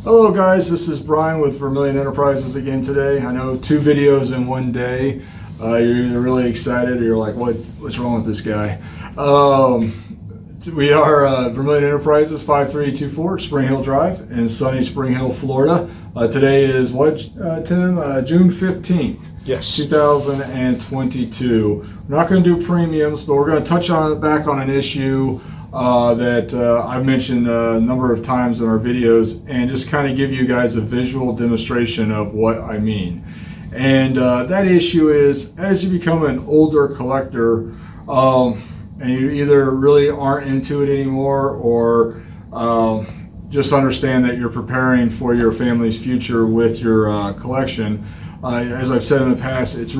Hello guys, this is Brian with Vermillion Enterprises again today. I know 2 videos in one day. You're either really excited or you're like, what's wrong with this guy? We are Vermillion Enterprises, 5324 Spring Hill Drive in sunny Spring Hill, Florida. Today is what, Tim? June 15th. Yes. 2022. We're not going to do premiums, but we're going to touch back on an issue that I've mentioned a number of times in our videos, and just kind of give you guys a visual demonstration of what I mean. And that issue is, as you become an older collector, and you either really aren't into it anymore, or just understand that you're preparing for your family's future with your collection. As I've said in the past, it's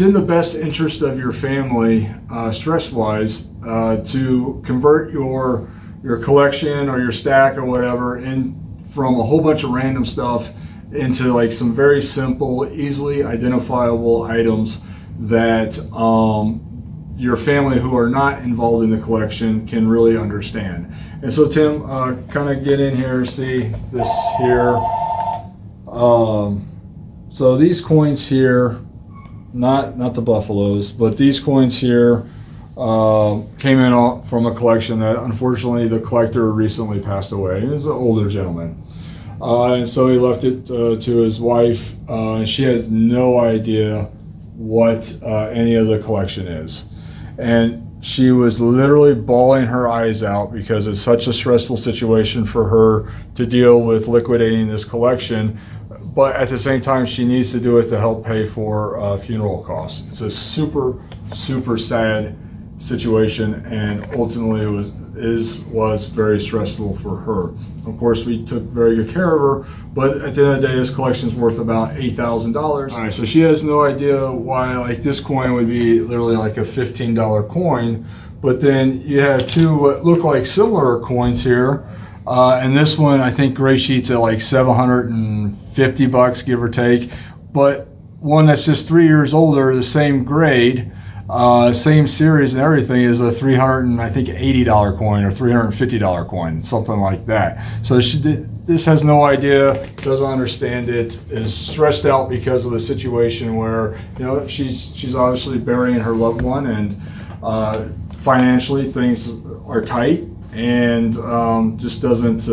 in the best interest of your family, stress-wise, to convert your collection or your stack or whatever from a whole bunch of random stuff into like some very simple, easily identifiable items that your family who are not involved in the collection can really understand. And so Tim, kind of get in here, see this here. So these coins here, not the Buffaloes, but these coins here came in from a collection that unfortunately the collector recently passed away. He was an older gentleman. And so he left it to his wife, and she has no idea what any of the collection is. And she was literally bawling her eyes out because it's such a stressful situation for her to deal with liquidating this collection. But at the same time, she needs to do it to help pay for funeral costs. It's a super, super sad situation, and ultimately was very stressful for her. Of course, we took very good care of her, but at the end of the day, this collection is worth about $8,000. All right, so she has no idea why like this coin would be literally like a $15 coin, but then you have 2 what look like similar coins here. And this one, I think Gray Sheet's at like $750, give or take. But one that's just 3 years older, the same grade, same series and everything, is a $380 coin or $350 coin, something like that. So this has no idea, doesn't understand it, is stressed out because of the situation where, you know, she's obviously burying her loved one, and financially things are tight. And just doesn't,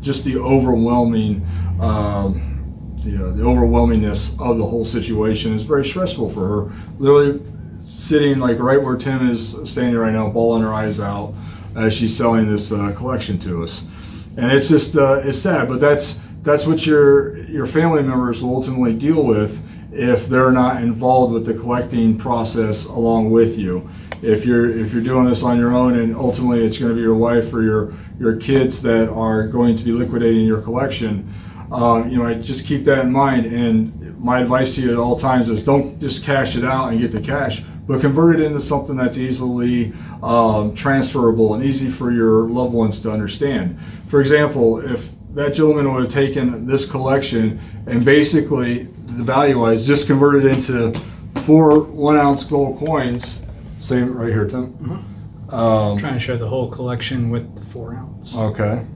just the overwhelming, the overwhelmingness of the whole situation is very stressful for her. Literally sitting like right where Tim is standing right now, bawling her eyes out as she's selling this collection to us. And it's just, it's sad, but that's what your family members will ultimately deal with if they're not involved with the collecting process along with you. If you're doing this on your own, and ultimately it's going to be your wife or your kids that are going to be liquidating your collection, I just keep that in mind. And my advice to you at all times is, don't just cash it out and get the cash, but convert it into something that's easily transferable and easy for your loved ones to understand. For example, if that gentleman would have taken this collection and basically the value-wise just converted into 4 1-ounce gold coins. Same right here, Tim. Mm-hmm. I'm trying to show the whole collection with the 4 ounce. Okay.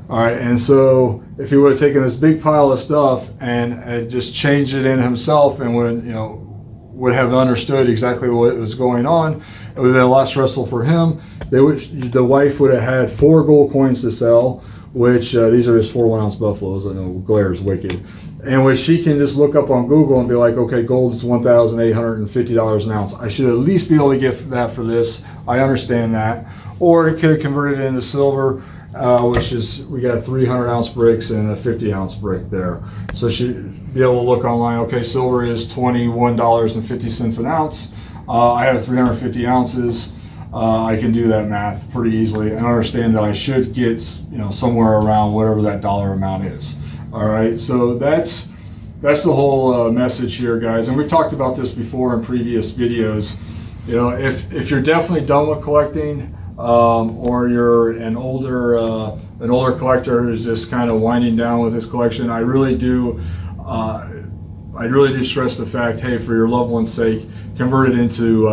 All right, and so if he would have taken this big pile of stuff and just changed it in himself, and would have understood exactly what was going on, it would have been a lot stressful for him. The wife would have had 4 gold coins to sell, which these are just 4 1-ounce Buffaloes. I know glare is wicked. And which she can just look up on Google and be like, okay, gold is $1,850 an ounce. I should at least be able to get that for this. I understand that. Or it could convert it into silver, which is, we got 300-ounce bricks and a 50-ounce brick there. So she'd be able to look online, okay, silver is $21.50 an ounce. I have 350 ounces. I can do that math pretty easily and understand that I should get, somewhere around whatever that dollar amount is. All right, so that's the whole message here, guys. And we've talked about this before in previous videos. If you're definitely done with collecting, or you're an older collector who's just kind of winding down with his collection, I really do stress the fact, hey, for your loved one's sake, convert it into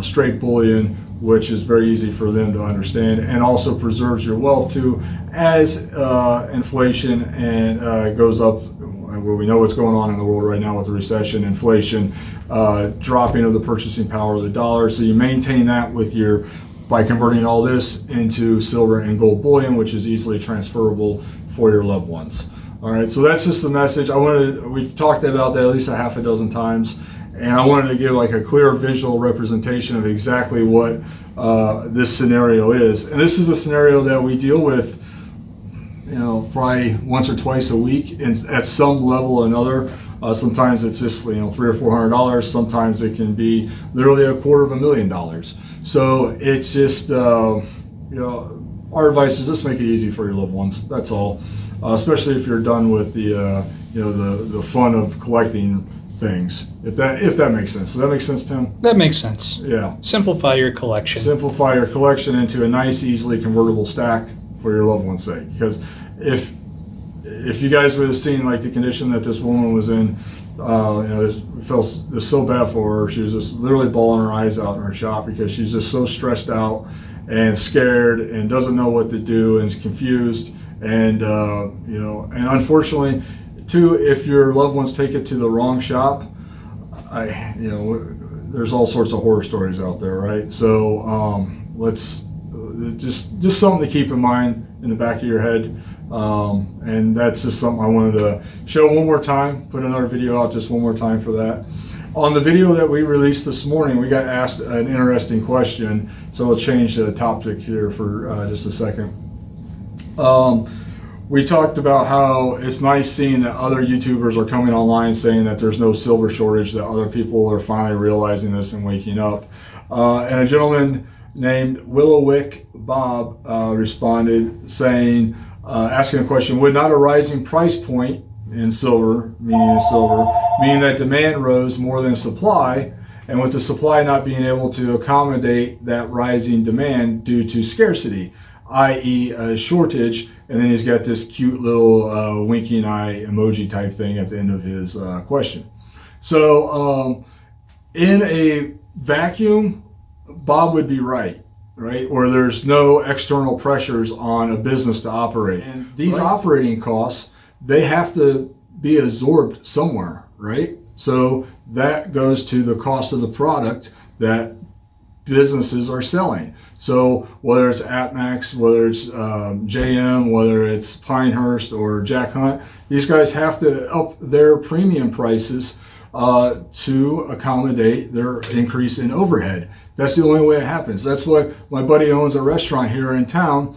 straight bullion, which is very easy for them to understand, and also preserves your wealth too as inflation and goes up. Where we know what's going on in the world right now with the recession, inflation, dropping of the purchasing power of the dollar. So you maintain that by converting all this into silver and gold bullion, which is easily transferable for your loved ones. All right, so that's just the message. We've talked about that at least a half a dozen times, and I wanted to give like a clear visual representation of exactly what this scenario is. And this is a scenario that we deal with, probably once or twice a week, and at some level or another. Sometimes it's just $300 or $400. Sometimes it can be literally $250,000. So it's just our advice is just make it easy for your loved ones. That's all. Especially if you're done with the fun of collecting things. If that makes sense. Does that make sense, Tim? That makes sense. Yeah. Simplify your collection. Simplify your collection into a nice, easily convertible stack for your loved one's sake. Because if you guys would have seen like the condition that this woman was in, it felt so bad for her. She was just literally bawling her eyes out in her shop because she's just so stressed out and scared and doesn't know what to do and is confused. And and unfortunately, too, if your loved ones take it to the wrong shop, there's all sorts of horror stories out there, right? So let's just something to keep in mind in the back of your head. And that's just something I wanted to show one more time, put another video out just one more time for that. On the video that we released this morning, we got asked an interesting question, so I'll change the topic here for just a second. We talked about how it's nice seeing that other YouTubers are coming online saying that there's no silver shortage, that other people are finally realizing this and waking up. And a gentleman named Willowick Bob responded saying, asking a question, would not a rising price point in silver, meaning that demand rose more than supply, and with the supply not being able to accommodate that rising demand due to scarcity, i.e. a shortage, and then he's got this cute little winking eye emoji type thing at the end of his question. So in a vacuum, Bob would be right, where there's no external pressures on a business to operate. And these operating costs, they have to be absorbed somewhere, right? So that goes to the cost of the product that businesses are selling. So whether it's AppMax, whether it's JM, whether it's Pinehurst or Jack Hunt, these guys have to up their premium prices to accommodate their increase in overhead. That's the only way it happens. That's why my buddy owns a restaurant here in town.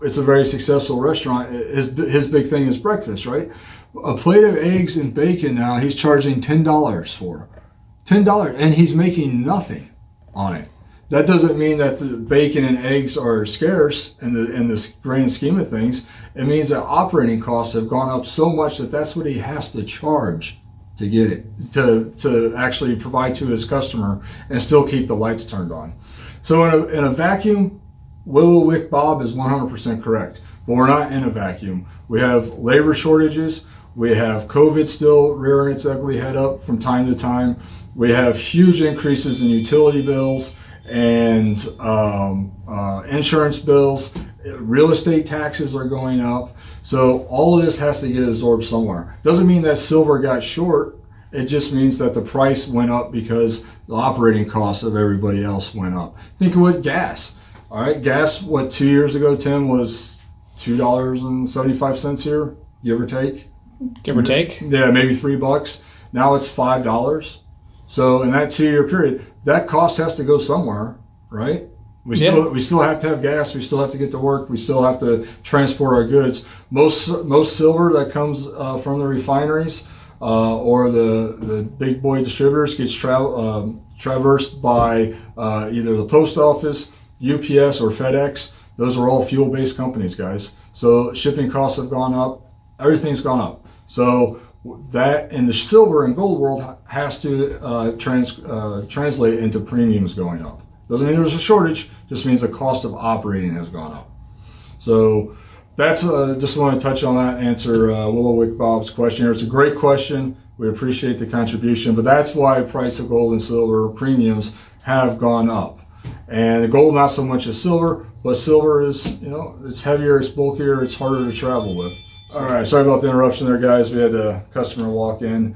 It's a very successful restaurant. His big thing is breakfast, right? A plate of eggs and bacon now, he's charging $10 for. $10, and he's making nothing on it. That doesn't mean that the bacon and eggs are scarce in the grand scheme of things. It means that operating costs have gone up so much that that's what he has to charge to get it, to actually provide to his customer and still keep the lights turned on. So in a vacuum, Willowick Bob is 100% correct, but we're not in a vacuum. We have labor shortages. We have COVID still rearing its ugly head up from time to time. We have huge increases in utility bills and insurance bills. Real estate taxes are going up. So all of this has to get absorbed somewhere. Doesn't mean that silver got short. It just means that the price went up because the operating costs of everybody else went up. Think of what gas. All right, gas, 2 years ago, Tim, was $2.75 here, give or take. Give or take? Yeah, maybe $3. Now it's $5. So in that 2 year period, that cost has to go somewhere, right? We still have to have gas. We still have to get to work. We still have to transport our goods. Most silver that comes from the refineries or the big boy distributors gets traversed by either the post office, UPS, or FedEx. Those are all fuel-based companies, guys. So shipping costs have gone up. Everything's gone up. So that in the silver and gold world has to translate into premiums going up. Doesn't mean there's a shortage, just means the cost of operating has gone up. So that's just want to touch on that, answer Willowick Bob's question here. It's a great question. We appreciate the contribution, but that's why price of gold and silver premiums have gone up. And the gold not so much as silver, but silver is, it's heavier, it's bulkier, it's harder to travel with. All right, sorry about the interruption there, guys. We had a customer walk in.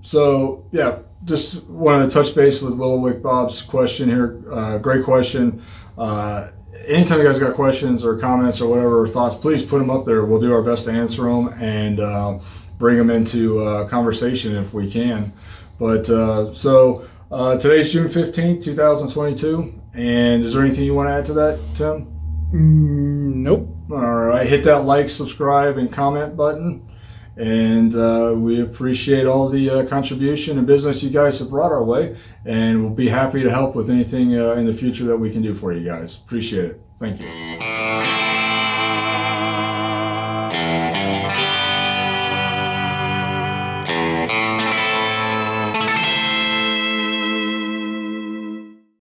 So yeah, just wanted to touch base with Willowick Bob's question here. Great question. Anytime you guys got questions or comments or whatever, or thoughts, please put them up there. We'll do our best to answer them and bring them into conversation if we can. But today's June 15th, 2022. And is there anything you want to add to that, Tim? Nope. All right, hit that like, subscribe, and comment button. And we appreciate all the contribution and business you guys have brought our way. And we'll be happy to help with anything in the future that we can do for you guys. Appreciate it. Thank you.